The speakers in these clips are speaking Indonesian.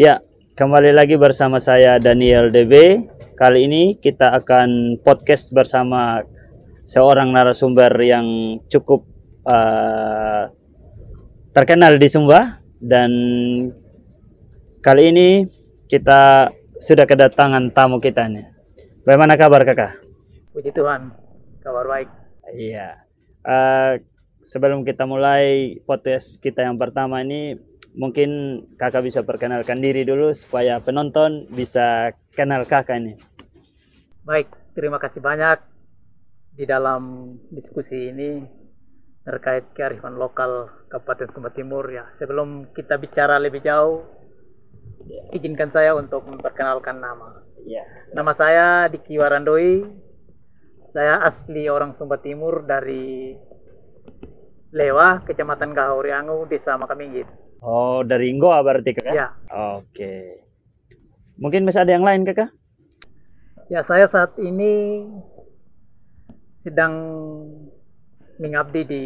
Ya, kembali lagi bersama saya Daniel DB. Kali ini kita akan podcast bersama seorang narasumber yang cukup terkenal di Sumba, dan kali ini kita sudah kedatangan tamu kita nih. Bagaimana kabar kakak? Puji Tuhan, kabar baik. Iya. Sebelum kita mulai podcast kita yang pertama ini, mungkin kakak bisa perkenalkan diri dulu supaya penonton bisa kenal kakak ini. Baik, terima kasih banyak di dalam diskusi ini terkait kearifan lokal Kabupaten Sumba Timur ya. Sebelum kita bicara lebih jauh, izinkan saya untuk memperkenalkan nama. Ya. Nama saya Diki Warandoi. Saya asli orang Sumba Timur dari Lewa, Kecamatan Gahauriangu, Desa Makaminggit. Oh, dari Ngoa berarti kakak? Ya. Oke. Mungkin masih ada yang lain kakak? Ya, saya saat ini sedang mengabdi di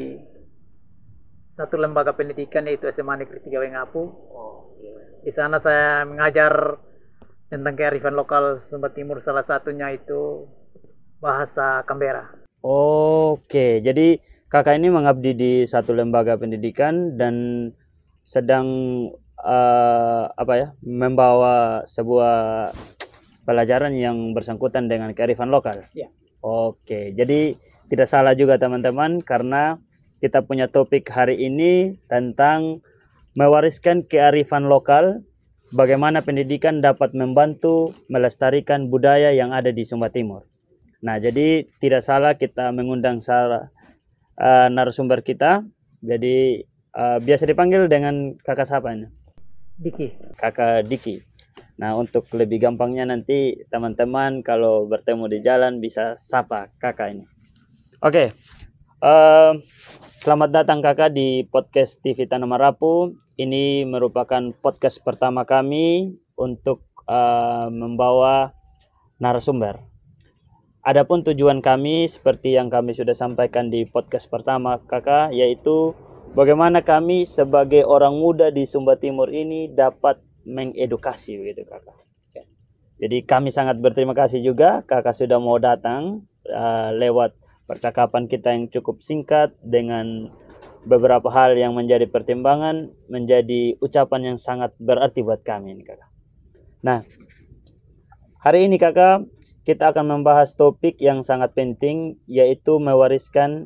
satu lembaga pendidikan yaitu SMA Negeri 3 Wengapu. Di sana saya mengajar tentang kearifan lokal Sumba Timur, salah satunya itu bahasa Kambera. Oke, jadi kakak ini mengabdi di satu lembaga pendidikan dan sedang membawa sebuah pelajaran yang bersangkutan dengan kearifan lokal. Ya. Oke, jadi tidak salah juga teman-teman, karena kita punya topik hari ini tentang mewariskan kearifan lokal, bagaimana pendidikan dapat membantu melestarikan budaya yang ada di Sumba Timur. Nah, jadi tidak salah kita mengundang narasumber kita. Jadi biasa dipanggil dengan kakak siapa ini? Diki. Kakak Diki. Nah, untuk lebih gampangnya nanti teman-teman kalau bertemu di jalan bisa sapa kakak ini. Oke, selamat datang kakak di podcast TV Tanah Marapu. Ini merupakan podcast pertama kami untuk membawa narasumber. Adapun tujuan kami seperti yang kami sudah sampaikan di podcast pertama kakak, yaitu bagaimana kami sebagai orang muda di Sumba Timur ini dapat mengedukasi begitu kakak. Jadi kami sangat berterima kasih juga kakak sudah mau datang lewat percakapan kita yang cukup singkat dengan beberapa hal yang menjadi pertimbangan, menjadi ucapan yang sangat berarti buat kami ini kakak. Nah, hari ini kakak kita akan membahas topik yang sangat penting, yaitu mewariskan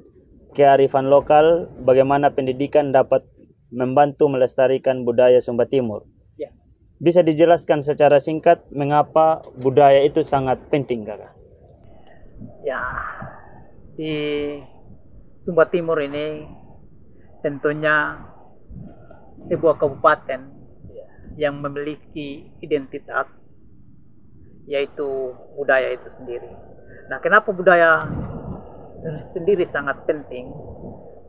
kearifan lokal, bagaimana pendidikan dapat membantu melestarikan budaya Sumba Timur. Ya. Bisa dijelaskan secara singkat mengapa budaya itu sangat penting kakak? Ya, di Sumba Timur ini tentunya sebuah kabupaten yang memiliki identitas, yaitu budaya itu sendiri. Nah, kenapa budaya sendiri sangat penting?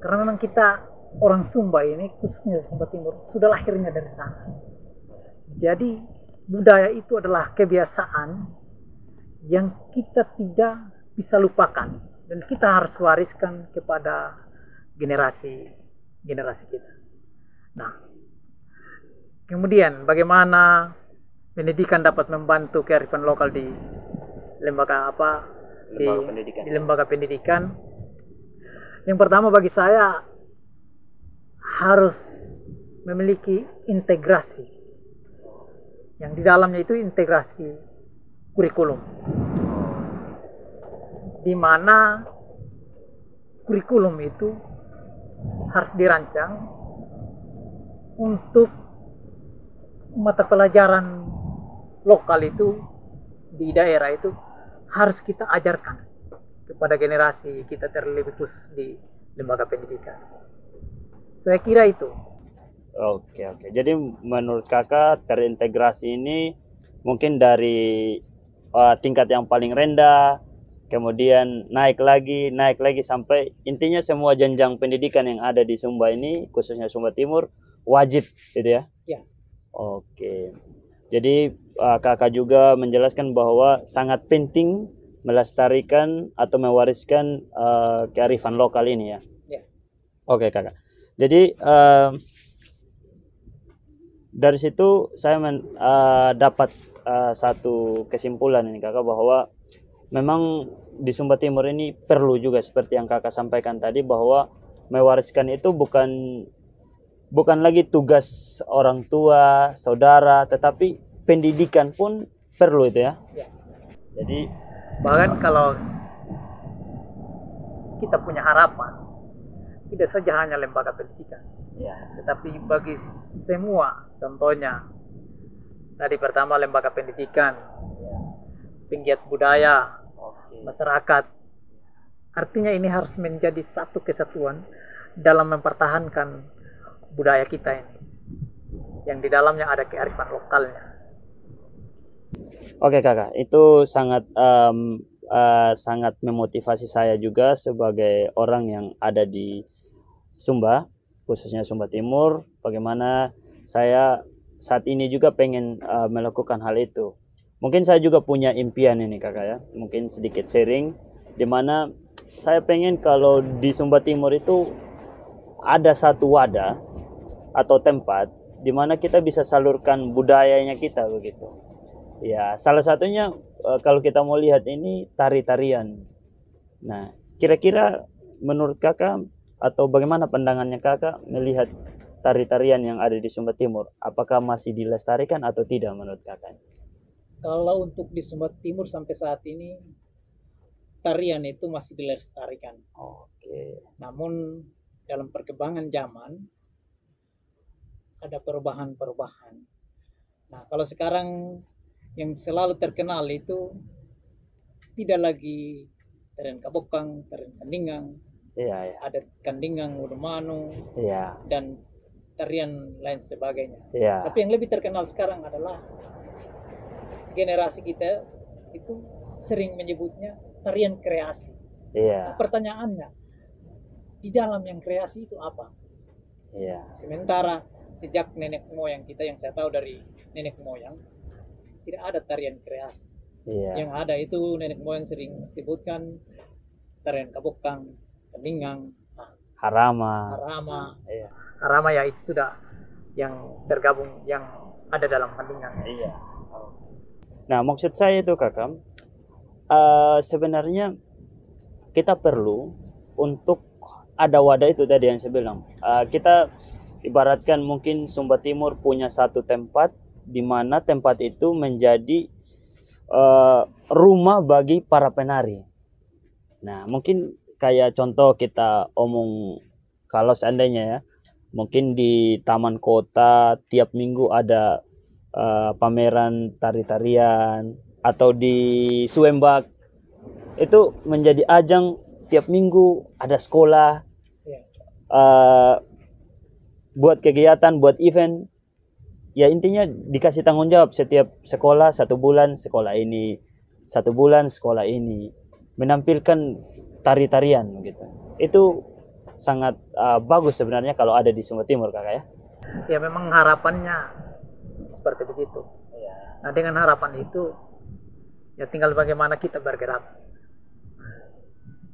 Karena memang kita orang Sumba ini, khususnya Sumba Timur, sudah lahirnya dari sana. Jadi budaya itu adalah kebiasaan yang kita tidak bisa lupakan dan kita harus wariskan kepada generasi kita. Nah, kemudian bagaimana pendidikan dapat membantu kearifan lokal di lembaga lembaga pendidikan. Yang pertama bagi saya harus memiliki integrasi, yang di dalamnya itu integrasi kurikulum, di mana kurikulum itu harus dirancang untuk mata pelajaran lokal itu di daerah itu harus kita ajarkan kepada generasi kita, terlebih khusus di lembaga pendidikan. Saya kira itu. Oke. Jadi menurut kakak terintegrasi ini mungkin dari tingkat yang paling rendah, kemudian naik lagi sampai intinya semua jenjang pendidikan yang ada di Sumba ini, khususnya Sumba Timur, wajib gitu ya? Ya. Oke. Jadi kakak juga menjelaskan bahwa sangat penting melestarikan atau mewariskan kearifan lokal ini ya. Ya. Oke kakak. Jadi dari situ saya dapat satu kesimpulan ini kakak, bahwa memang di Sumba Timur ini perlu juga seperti yang kakak sampaikan tadi, bahwa mewariskan itu bukan lagi tugas orang tua, saudara, tetapi pendidikan pun perlu itu ya. Jadi Bahkan kalau kita punya harapan, tidak saja hanya lembaga pendidikan, ya, tetapi bagi semua, contohnya tadi pertama lembaga pendidikan, penggiat budaya, masyarakat. Artinya ini harus menjadi satu kesatuan dalam mempertahankan budaya kita ini, yang di dalamnya ada kearifan lokalnya. Oke kakak, itu sangat memotivasi saya juga sebagai orang yang ada di Sumba, khususnya Sumba Timur. Bagaimana saya saat ini juga pengen melakukan hal itu. Mungkin saya juga punya impian ini kakak ya, mungkin sedikit sharing, dimana saya pengen kalau di Sumba Timur itu ada satu wadah atau tempat di mana kita bisa salurkan budayanya kita begitu. Ya, salah satunya kalau kita mau lihat ini tari-tarian. Nah, kira-kira menurut kakak atau bagaimana pandangannya kakak melihat tari-tarian yang ada di Sumba Timur? Apakah masih dilestarikan atau tidak menurut kakak? Kalau untuk di Sumba Timur sampai saat ini tarian itu masih dilestarikan. Oke. Namun dalam perkembangan zaman ada perubahan-perubahan. Nah, kalau sekarang yang selalu terkenal itu tidak lagi tarian kabokang, tarian kandingang, Iya. ada kandingang, udumanu, Iya. dan tarian lain sebagainya. Iya. Tapi yang lebih terkenal sekarang adalah generasi kita itu sering menyebutnya tarian kreasi. Iya. Nah, pertanyaannya, di dalam yang kreasi itu apa? Iya. Sementara sejak nenek moyang kita, yang saya tahu dari nenek moyang, tidak ada tarian kreasi. Iya. Yang ada itu nenek moyang sering sebutkan tarian kabokang, kendingang, Harama. harama. Iya. Harama ya itu sudah yang tergabung, yang ada dalam kandingan. Iya. Nah, maksud saya itu kakak, sebenarnya kita perlu untuk ada wadah itu tadi yang saya bilang. Kita ibaratkan mungkin Sumba Timur punya satu tempat di mana tempat itu menjadi rumah bagi para penari. Nah, mungkin kayak contoh kita omong, kalau seandainya ya, mungkin di taman kota tiap minggu ada pameran tari-tarian, atau di Suembak itu menjadi ajang tiap minggu ada sekolah buat kegiatan, buat event. Ya intinya dikasih tanggung jawab setiap sekolah 1 bulan sekolah ini, 1 bulan sekolah ini menampilkan tari-tarian gitu. Itu sangat bagus sebenarnya kalau ada di Sumba Timur kakak ya. Ya memang harapannya seperti begitu. Nah dengan harapan itu ya tinggal bagaimana kita bergerak.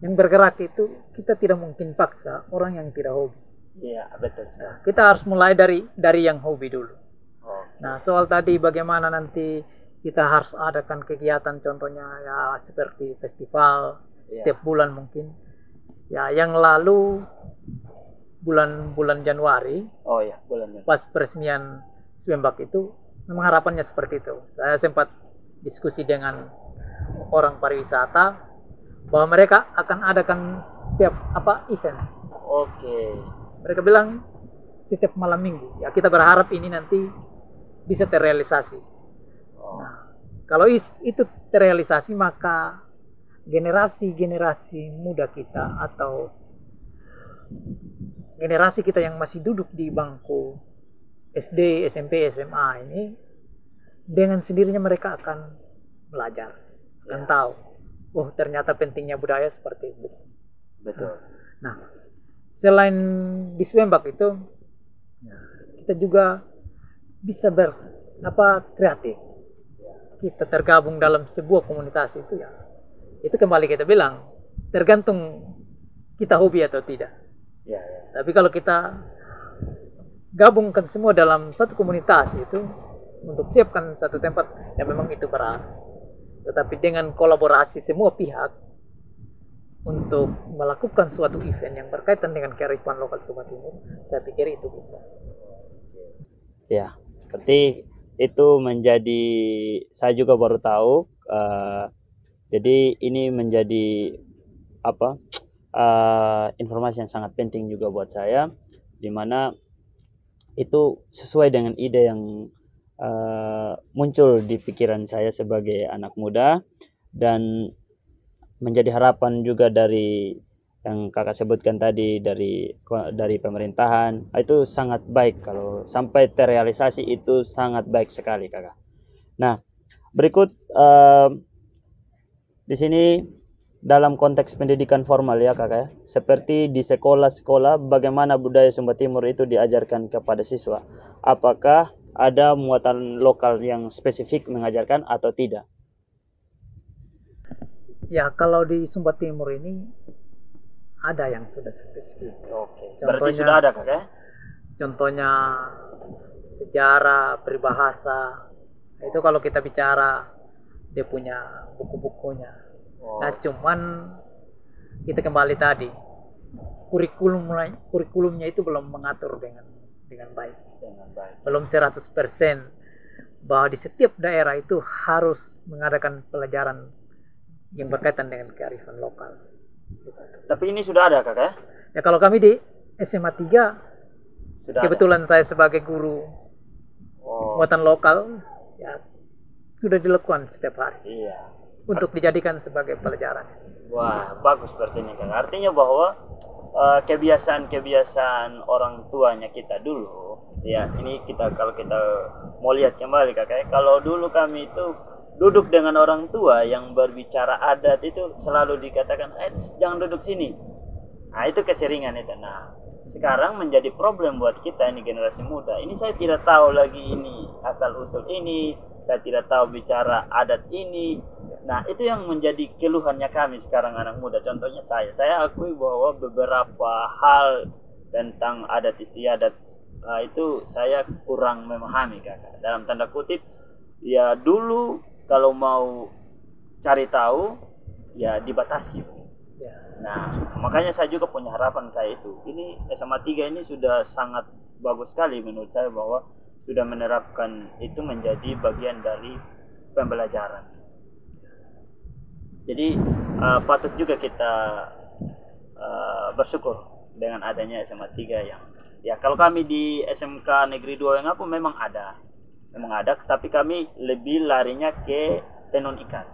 Yang bergerak itu kita tidak mungkin paksa orang yang tidak hobi. Iya betul sekali. Kita harus mulai dari yang hobi dulu. Nah soal tadi bagaimana nanti kita harus adakan kegiatan, contohnya ya seperti festival setiap bulan mungkin. Ya yang lalu bulan Januari. Oh ya, bulan. Pas peresmian Suembak itu memang harapannya seperti itu. Saya sempat diskusi dengan orang pariwisata bahwa mereka akan adakan setiap event. Oke. Mereka bilang setiap malam minggu. Ya kita berharap ini nanti bisa terrealisasi. Nah, kalau itu terrealisasi maka generasi muda kita atau generasi kita yang masih duduk di bangku SD, SMP, SMA ini dengan sendirinya mereka akan belajar, akan tahu, oh ternyata pentingnya budaya seperti itu. Betul. Nah, selain di Suembak itu, kita juga bisa kreatif. Kita tergabung dalam sebuah komunitas itu ya. Itu kembali kita bilang tergantung kita hobi atau tidak. Ya. Tapi kalau kita gabungkan semua dalam satu komunitas itu untuk siapkan satu tempat yang memang itu berat. Tetapi dengan kolaborasi semua pihak untuk melakukan suatu event yang berkaitan dengan kearifan lokal Sumba Timur, saya pikir itu bisa. Ya, berarti itu menjadi, saya juga baru tahu. Jadi ini menjadi apa? Informasi yang sangat penting juga buat saya, di mana itu sesuai dengan ide yang muncul di pikiran saya sebagai anak muda, dan menjadi harapan juga dari yang kakak sebutkan tadi dari pemerintahan. Itu sangat baik kalau sampai terrealisasi, itu sangat baik sekali kakak. Nah, berikut di sini dalam konteks pendidikan formal ya kakak ya, seperti di sekolah-sekolah bagaimana budaya Sumba Timur itu diajarkan kepada siswa, apakah ada muatan lokal yang spesifik mengajarkan atau tidak? Ya, kalau di Sumba Timur ini ada yang sudah spesifik. Oke. Berarti sudah ada kakak ya? Contohnya sejarah, peribahasa. Itu kalau kita bicara dia punya buku-bukunya. Nah, cuman kita kembali tadi, kurikulumnya itu belum mengatur dengan baik. Belum 100% bahwa di setiap daerah itu harus mengadakan pelajaran yang berkaitan dengan kearifan lokal. Tapi ini sudah ada kakak ya? Ya, kalau kami di SMA 3 Sudah kebetulan saya sebagai guru muatan lokal, ya sudah dilakukan setiap hari. Iya. Untuk dijadikan sebagai pelajaran. Wah, bagus seperti ini kan. Artinya bahwa kebiasaan-kebiasaan orang tuanya kita dulu, ya ini kalau kita mau lihat kembali kakak, kalau dulu kami itu duduk dengan orang tua yang berbicara adat itu selalu dikatakan, jangan duduk sini. Nah, itu keseringan itu. Nah, sekarang menjadi problem buat kita ini generasi muda. Ini saya tidak tahu lagi ini asal usul ini, saya tidak tahu bicara adat ini. Nah, itu yang menjadi keluhannya kami sekarang anak muda. Contohnya saya akui bahwa beberapa hal tentang adat istiadat itu saya kurang memahami kakak. Dalam tanda kutip, ya dulu kalau mau cari tahu ya dibatasi. Nah, makanya saya juga punya harapan kayak itu. Ini SMA 3 ini sudah sangat bagus sekali menurut saya, bahwa sudah menerapkan itu menjadi bagian dari pembelajaran. Jadi patut juga kita bersyukur dengan adanya SMA 3 yang, ya kalau kami di SMK Negeri 2 yang memang ada, tapi kami lebih larinya ke tenun ikat.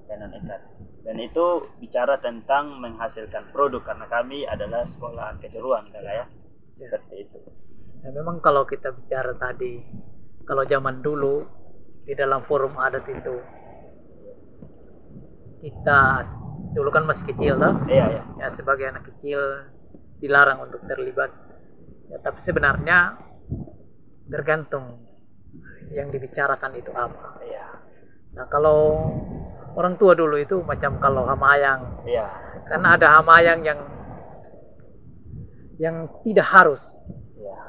Tenun ikat. Dan itu bicara tentang menghasilkan produk, karena kami adalah sekolah kejuruan kakak ya. Seperti itu. Ya, memang kalau kita bicara tadi, kalau zaman dulu di dalam forum adat itu, kita dulu kan masih kecil toh? Iya. Ya, sebagai anak kecil dilarang untuk terlibat. Ya, tapi sebenarnya tergantung yang dibicarakan itu apa. Iya. Nah, kalau orang tua dulu itu macam kalau hamayang. Iya. Karena ada hamayang yang tidak harus. Iya.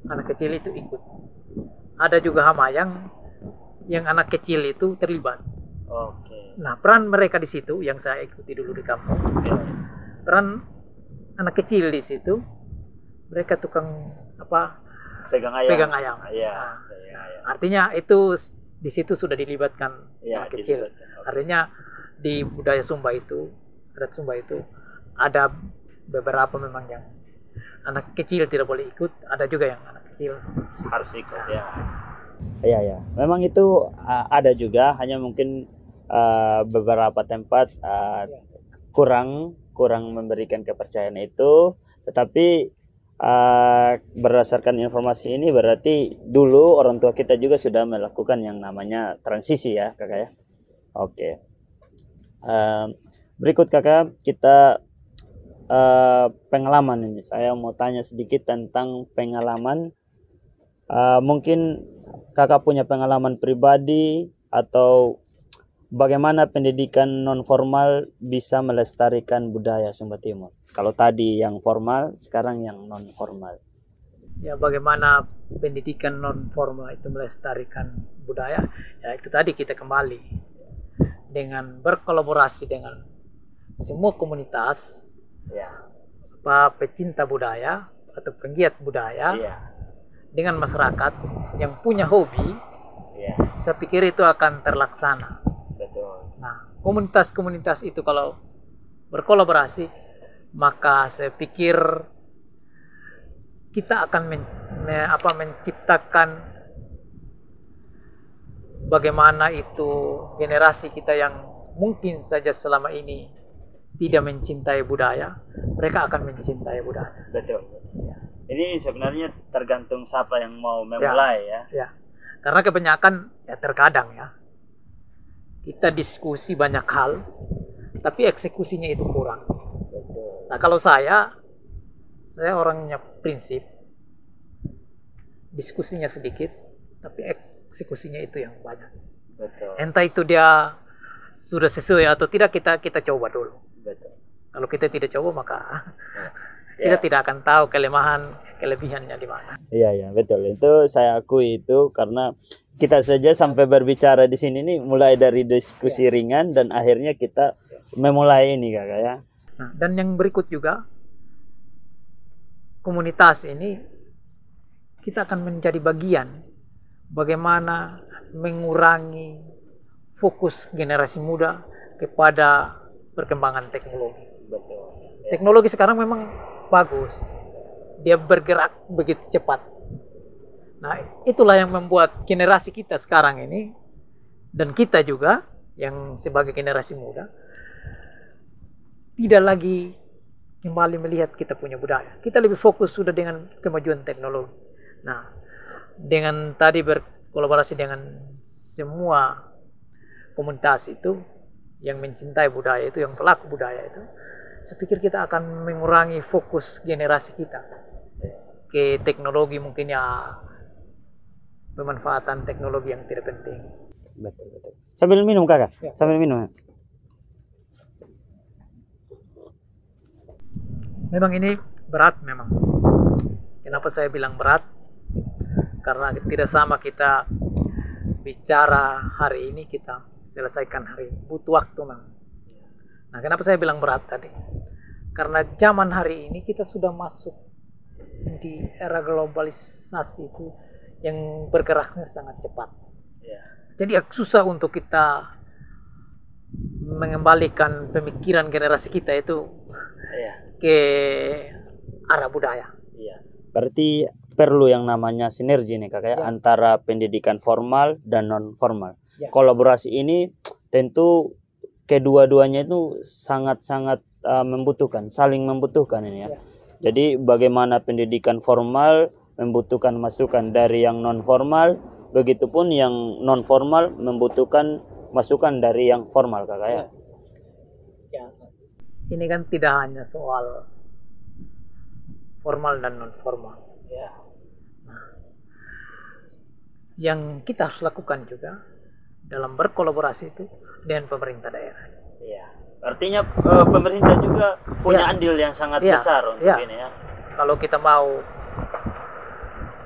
Anak kecil itu ikut. Ada juga hamayang yang anak kecil itu terlibat. Oke. Nah, peran mereka di situ yang saya ikuti dulu di kampung. Iya. Peran anak kecil di situ, mereka tukang pegang ayam. Iya. Nah, artinya itu di situ sudah dilibatkan anak kecil. Artinya di budaya Sumba itu, adat Sumba itu ada beberapa memang yang anak kecil tidak boleh ikut, ada juga yang anak kecil harus ikut. Ya. Iya. Memang itu ada juga, hanya mungkin beberapa tempat kurang memberikan kepercayaan itu. Tetapi berdasarkan informasi ini berarti dulu orang tua kita juga sudah melakukan yang namanya transisi ya kakak ya. Oke. Berikut kakak, kita pengalaman ini. Saya mau tanya sedikit tentang pengalaman. Mungkin kakak punya pengalaman pribadi atau bagaimana pendidikan non formal bisa melestarikan budaya Sumba Timur. Kalau tadi yang formal, sekarang yang non formal. ya bagaimana pendidikan non formal itu melestarikan budaya, ya itu tadi kita kembali dengan berkolaborasi dengan semua komunitas, Ya. pecinta budaya atau penggiat budaya, Iya. dengan masyarakat yang punya hobi, Iya. saya pikir itu akan terlaksana. Betul. Nah, komunitas-komunitas itu kalau berkolaborasi, maka saya pikir kita akan menciptakan bagaimana itu generasi kita yang mungkin saja selama ini tidak mencintai budaya, mereka akan mencintai budaya. Betul. Ini sebenarnya tergantung siapa yang mau memulai ya. Ya, karena kebanyakan ya terkadang ya kita diskusi banyak hal, tapi eksekusinya itu kurang. Betul. Nah, kalau saya orangnya prinsip, diskusinya sedikit, tapi eksekusinya itu yang banyak. Betul. Entah itu dia sudah sesuai atau tidak, kita coba dulu. Betul. Kalau kita tidak coba, maka Ya. kita tidak akan tahu kelebihannya di mana. Iya, betul. Itu saya akui itu karena kita saja sampai berbicara di sini nih mulai dari diskusi ringan dan akhirnya kita memulai ini Kakak ya. Nah, dan yang berikut juga, komunitas ini kita akan menjadi bagian bagaimana mengurangi fokus generasi muda kepada perkembangan teknologi. Betul. Teknologi sekarang memang bagus, dia bergerak begitu cepat. Nah, itulah yang membuat generasi kita sekarang ini dan kita juga yang sebagai generasi muda tidak lagi kembali melihat kita punya budaya. Kita lebih fokus sudah dengan kemajuan teknologi. Nah, dengan tadi berkolaborasi dengan semua komunitas itu yang mencintai budaya itu, yang pelaku budaya itu, saya pikir kita akan mengurangi fokus generasi kita ke teknologi, mungkin ya pemanfaatan teknologi yang tidak penting. Betul. Sambil minum Kakak. Ya. Sambil minum. Memang ini berat memang. Kenapa saya bilang berat? Karena tidak sama kita bicara hari ini, kita selesaikan hari ini. Butuh waktu memang. Nah, kenapa saya bilang berat tadi? Karena zaman hari ini kita sudah masuk di era globalisasi itu yang bergeraknya sangat cepat. Ya. Jadi susah untuk kita mengembalikan pemikiran generasi kita itu Iya. ke arah budaya. Iya. Berarti perlu yang namanya sinergi nih Kakak ya, antara pendidikan formal dan non formal. Ya. Kolaborasi ini tentu kedua-duanya itu sangat-sangat membutuhkan, saling membutuhkan ini ya. Ya. Jadi bagaimana pendidikan formal membutuhkan masukan dari yang non formal, begitupun yang non formal membutuhkan masukan dari yang formal Kakak ya. Ya. Ini kan tidak hanya soal formal dan non formal. Ya. Yang kita harus lakukan juga dalam berkolaborasi itu dengan pemerintah daerah. Iya. Artinya pemerintah juga punya andil yang sangat besar untuk ini ya. Kalau kita mau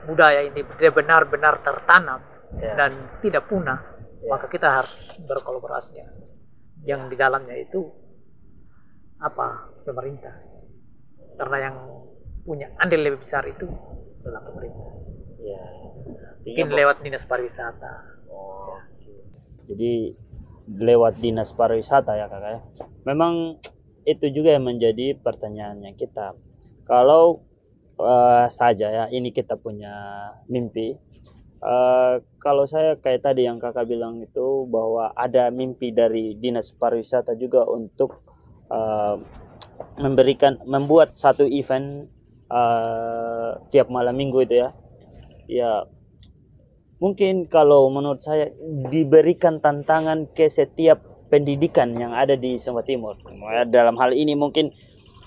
budaya ini benar-benar tertanam dan tidak punah, maka kita harus berkolaborasi dengan yang di dalamnya itu pemerintah. Karena yang punya andil lebih besar itu adalah pemerintah. Iya. Mungkin lewat dinas pariwisata. Oh. Jadi lewat dinas pariwisata ya Kakak ya. Memang itu juga yang menjadi pertanyaannya kita. Kalau saja ya ini kita punya mimpi. Kalau saya kayak tadi yang Kakak bilang itu bahwa ada mimpi dari dinas pariwisata juga untuk membuat satu event tiap malam minggu itu ya. Ya mungkin kalau menurut saya diberikan tantangan ke setiap pendidikan yang ada di Sumba Timur. Dalam hal ini mungkin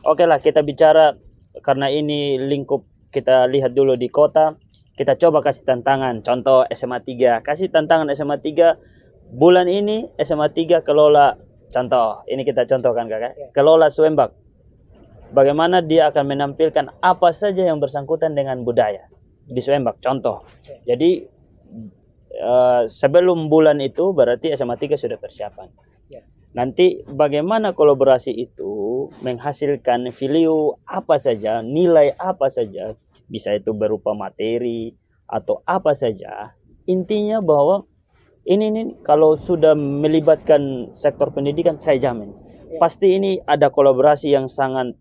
oke lah kita bicara karena ini lingkup kita lihat dulu di kota, kita coba kasih tantangan. Contoh SMA 3, kasih tantangan SMA 3 bulan ini SMA 3 kelola, contoh ini kita contohkan Kakak, kelola Swembak. Bagaimana dia akan menampilkan apa saja yang bersangkutan dengan budaya. di Suembak contoh. Jadi sebelum bulan itu berarti SMA 3 sudah persiapan. Nanti bagaimana kolaborasi itu menghasilkan value apa saja, nilai apa saja, bisa itu berupa materi atau apa saja. Intinya bahwa ini kalau sudah melibatkan sektor pendidikan, saya jamin pasti ini ada kolaborasi yang sangat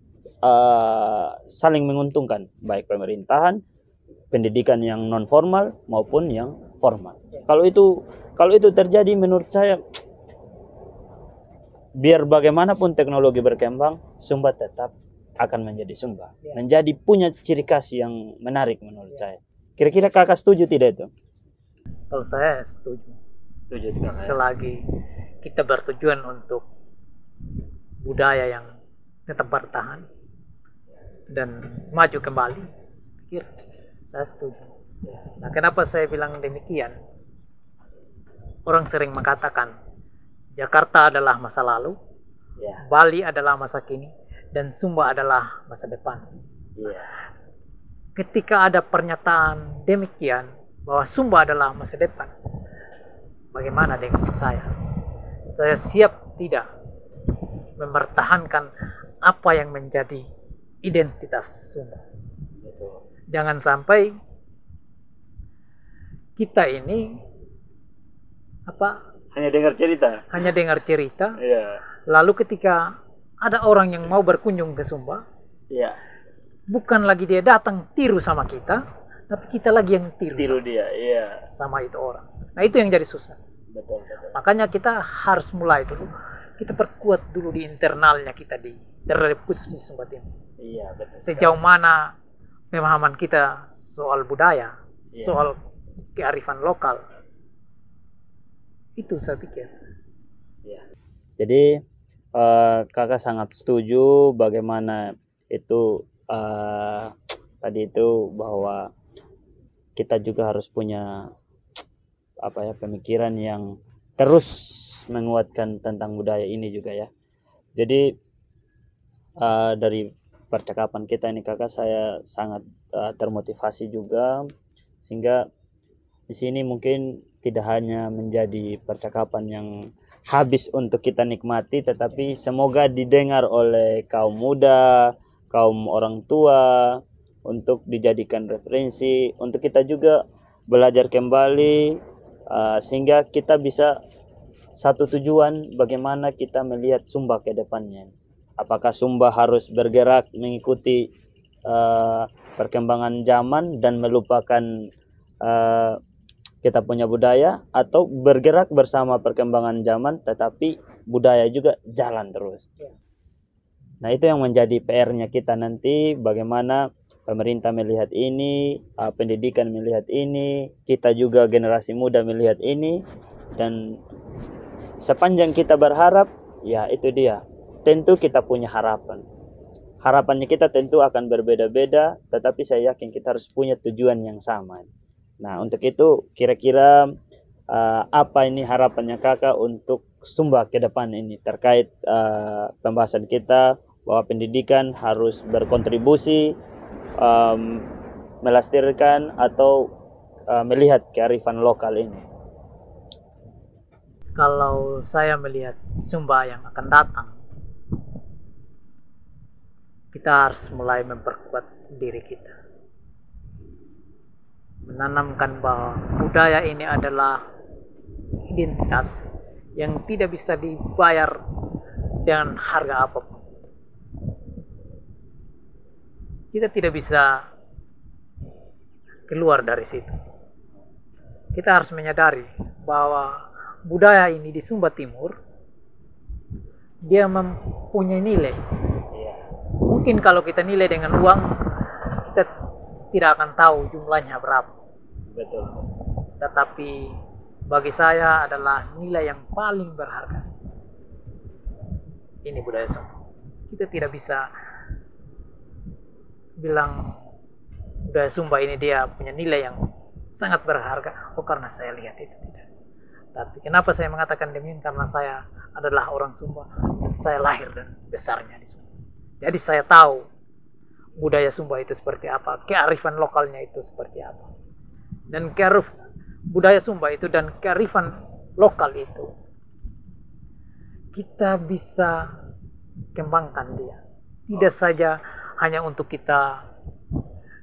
saling menguntungkan, baik pemerintahan, pendidikan yang non formal maupun yang formal. Kalau itu terjadi, menurut saya biar bagaimanapun teknologi berkembang, Sumba tetap akan menjadi Sumba, menjadi punya ciri khas yang menarik menurut saya. Kira-kira kakak setuju tidak itu? Kalau saya setuju. Setuju juga. Selagi kita bertujuan untuk budaya yang tetap bertahan dan maju kembali, pikir saya setuju. Nah, kenapa saya bilang demikian? Orang sering mengatakan Jakarta adalah masa lalu, Bali adalah masa kini, dan Sumba adalah masa depan. Ketika ada pernyataan demikian bahwa Sumba adalah masa depan, bagaimana dengan saya? Saya siap tidak mempertahankan apa yang menjadi identitas Sumba. Jangan sampai kita ini hanya dengar cerita. Lalu ketika ada orang yang mau berkunjung ke Sumba, bukan lagi dia datang tiru sama kita, tapi kita lagi yang tiru dia sama itu orang. Nah, itu yang jadi susah. Betul. Makanya kita harus mulai dulu, kita perkuat dulu di internalnya kita terhadap khusus di Sumba Timur. Betul. Sejauh mana pemahaman kita soal budaya, soal kearifan lokal, itu saya pikir. Jadi kakak sangat setuju bagaimana itu tadi itu bahwa kita juga harus punya pemikiran yang terus menguatkan tentang budaya ini juga ya. Jadi dari percakapan kita ini kakak, saya sangat termotivasi juga, sehingga di sini mungkin tidak hanya menjadi percakapan yang habis untuk kita nikmati, tetapi semoga didengar oleh kaum muda, kaum orang tua, untuk dijadikan referensi, untuk kita juga belajar kembali, sehingga kita bisa satu tujuan bagaimana kita melihat Sumba ke depannya. Apakah Sumba harus bergerak mengikuti perkembangan zaman dan melupakan kita punya budaya, atau bergerak bersama perkembangan zaman tetapi budaya juga jalan terus. Nah, itu yang menjadi PR-nya kita nanti, bagaimana pemerintah melihat ini, pendidikan melihat ini, kita juga generasi muda melihat ini, dan sepanjang kita berharap, ya itu dia. Tentu kita punya harapan. Harapannya kita tentu akan berbeda-beda, tetapi saya yakin kita harus punya tujuan yang sama. Nah, untuk itu kira-kira apa ini harapannya kakak untuk Sumba ke depan ini terkait pembahasan kita bahwa pendidikan harus berkontribusi melestarikan atau melihat kearifan lokal ini. Kalau saya melihat Sumba yang akan datang, kita harus mulai memperkuat diri kita, menanamkan bahwa budaya ini adalah identitas yang tidak bisa dibayar dengan harga apapun. Kita tidak bisa keluar dari situ. Kita harus menyadari bahwa budaya ini di Sumba Timur, dia mempunyai nilai. Mungkin kalau kita nilai dengan uang, kita tidak akan tahu jumlahnya berapa. Betul. Tetapi bagi saya adalah nilai yang paling berharga. Ini budaya Sumba. Kita tidak bisa bilang budaya Sumba ini dia punya nilai yang sangat berharga. Oh, karena saya lihat itu, tidak. Tapi kenapa saya mengatakan demikian? Karena saya adalah orang Sumba dan saya lahir dan besarnya di Sumba. Jadi saya tahu budaya Sumba itu seperti apa, kearifan lokalnya itu seperti apa. Dan budaya Sumba itu dan kearifan lokal itu kita bisa kembangkan dia. Tidak saja hanya untuk kita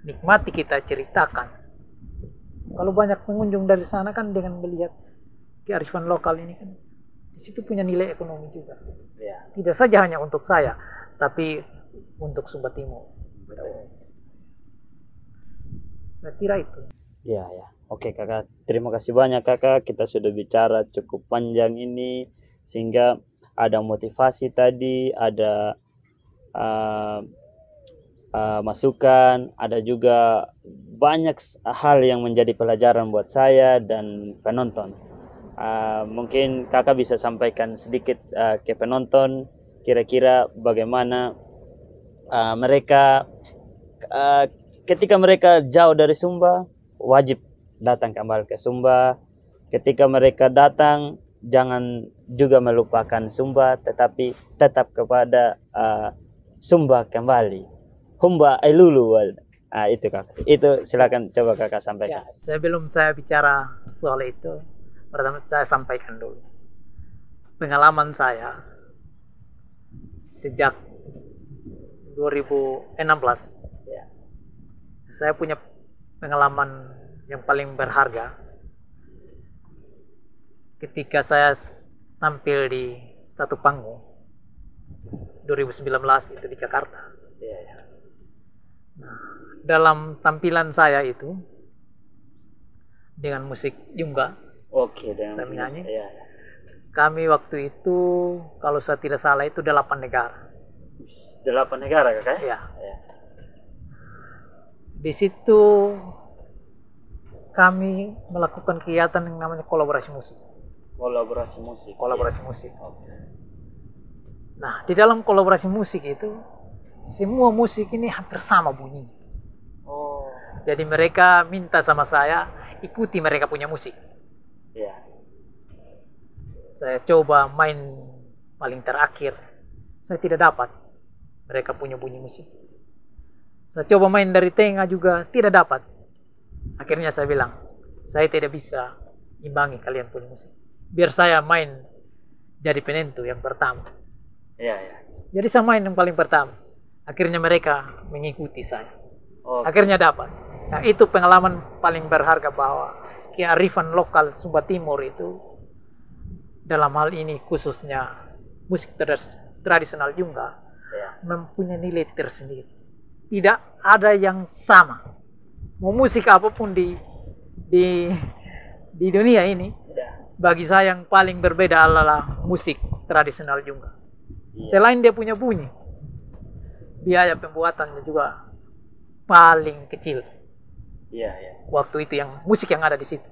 nikmati, kita ceritakan. Kalau banyak pengunjung dari sana kan dengan melihat kearifan lokal ini kan, di situ punya nilai ekonomi juga. Ya. Tidak saja hanya untuk saya, tapi untuk Sumba Timur. Saya kira itu. Ya, ya. Oke, Kakak. Terima kasih banyak, Kakak. Kita sudah bicara cukup panjang ini sehingga ada motivasi tadi, ada masukan, ada juga banyak hal yang menjadi pelajaran buat saya dan penonton. Mungkin Kakak bisa sampaikan sedikit ke penonton, kira-kira bagaimana mereka ketika mereka jauh dari Sumba, wajib datang kembali ke Sumba. Ketika mereka datang, jangan juga melupakan Sumba, tetapi tetap kepada Sumba kembali. Humba Ailulu. Itu Kakak. Itu silakan coba Kakak sampaikan. Ya, sebelum saya bicara soal itu, pertama saya sampaikan dulu pengalaman saya sejak 2016. Ya. Saya punya pengalaman yang paling berharga ketika saya tampil di satu panggung 2019 itu di Jakarta. Ya, ya. Nah, dalam tampilan saya itu dengan musik Jungga, Oke, dengan saya menyanyi. Ya, ya. Kami waktu itu kalau saya tidak salah itu 8 negara. 8 negara, Kakak? Ya. Ya. Di situ kami melakukan kegiatan yang namanya kolaborasi musik. Kolaborasi musik. Kolaborasi musik. Nah, di dalam kolaborasi musik itu semua musik ini hampir sama bunyi. Oh. Jadi mereka minta sama saya ikuti mereka punya musik. Ya. Saya coba main paling terakhir, saya tidak dapat mereka punya bunyi musik. Saya coba main dari tengah juga tidak dapat. Akhirnya saya bilang, saya tidak bisa imbangi kalian punya musik. Biar saya main jadi penentu yang pertama. Ya, ya. Jadi saya main yang paling pertama. Akhirnya mereka mengikuti saya. Oh. Akhirnya dapat. Nah, itu pengalaman paling berharga bahwa kearifan lokal Sumba Timur itu dalam hal ini khususnya musik tradisional Jungga Ya. mempunyai nilai tersendiri. Tidak ada yang sama. Mau musik apapun di dunia ini, Ya. bagi saya yang paling berbeda adalah musik tradisional Jungga. Ya. Selain dia punya bunyi, biaya pembuatannya juga paling kecil. Iya, ya. Waktu itu yang musik yang ada di situ.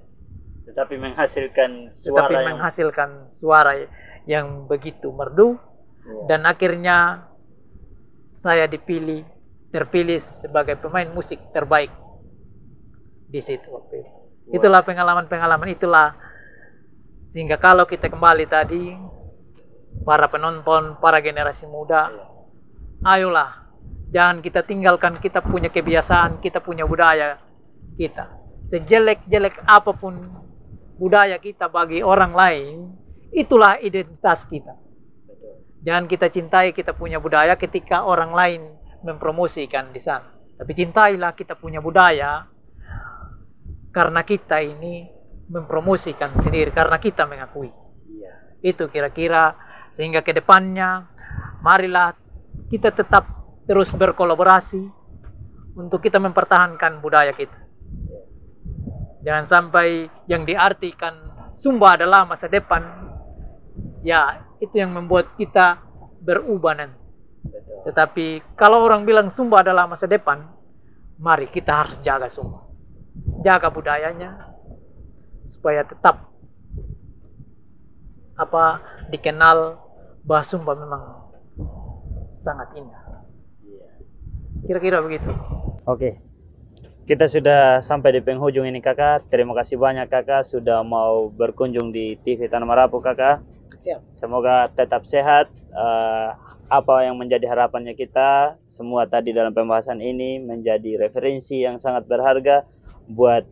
Tetapi menghasilkan suara Tetapi menghasilkan suara yang begitu merdu. Ya. Dan akhirnya saya terpilih sebagai pemain musik terbaik di situ waktu itu. Wow. Itulah pengalaman-pengalaman itulah sehingga kalau kita kembali tadi, para penonton, para generasi muda, ayolah, jangan kita tinggalkan kita punya kebiasaan, kita punya budaya kita. Sejelek-jelek apapun budaya kita bagi orang lain, itulah identitas kita. Jangan kita cintai kita punya budaya ketika orang lain mempromosikan di sana. Tapi cintailah kita punya budaya karena kita ini mempromosikan sendiri, karena kita mengakui. Iya. Itu kira-kira sehingga ke depannya marilah kita tetap terus berkolaborasi untuk kita mempertahankan budaya kita. Jangan sampai yang diartikan Sumba adalah masa depan, ya itu yang membuat kita berubah nanti. Tetapi kalau orang bilang Sumba adalah masa depan, mari kita harus jaga Sumba, jaga budayanya supaya tetap dikenal bahwa Sumba memang sangat indah. Kira-kira begitu. Oke. Kita sudah sampai di penghujung ini, Kakak. Terima kasih banyak, Kakak, sudah mau berkunjung di TV Tanah Marapu, Kakak. Siap. Semoga tetap sehat. apa yang menjadi harapannya kita. Semua tadi dalam pembahasan ini menjadi referensi yang sangat berharga buat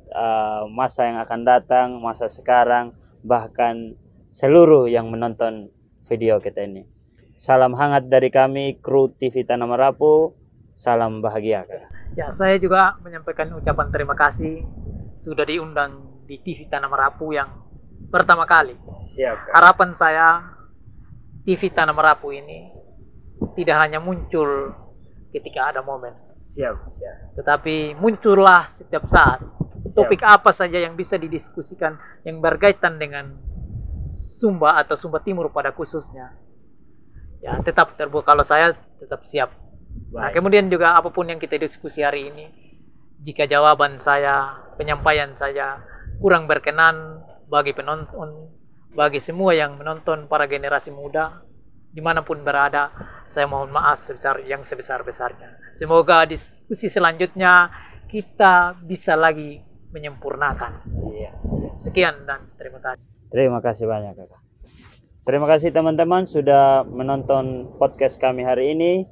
masa yang akan datang, masa sekarang, bahkan seluruh yang menonton video kita ini. Salam hangat dari kami, kru TV Tanah Merapu. Salam bahagia, Kak. Ya, saya juga menyampaikan ucapan terima kasih sudah diundang di TV Tanah Merapu yang pertama kali. Siap, Kak. Harapan saya TV Tanah Merapu ini tidak hanya muncul ketika ada momen, Siap. tetapi muncullah setiap saat. Topik apa saja yang bisa didiskusikan yang berkaitan dengan Sumba atau Sumba Timur pada khususnya. Ya, tetap terbuka. Kalau saya tetap siap. Nah, kemudian juga apapun yang kita diskusi hari ini, jika jawaban saya, penyampaian saya kurang berkenan bagi penonton, bagi semua yang menonton, para generasi muda, dimanapun berada, saya mohon maaf sebesar-besarnya. Semoga diskusi selanjutnya kita bisa lagi menyempurnakan. Iya. Sekian dan terima kasih. Terima kasih banyak, Kakak. Terima kasih teman-teman sudah menonton podcast kami hari ini.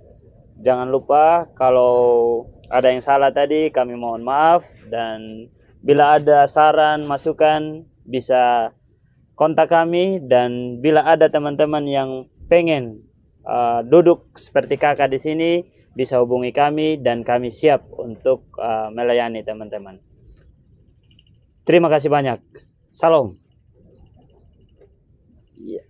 Jangan lupa kalau ada yang salah tadi kami mohon maaf, dan bila ada saran masukan bisa kontak kami, dan bila ada teman-teman yang pengen duduk seperti kakak di sini bisa hubungi kami dan kami siap untuk melayani teman-teman. Terima kasih banyak. Salam. Yeah.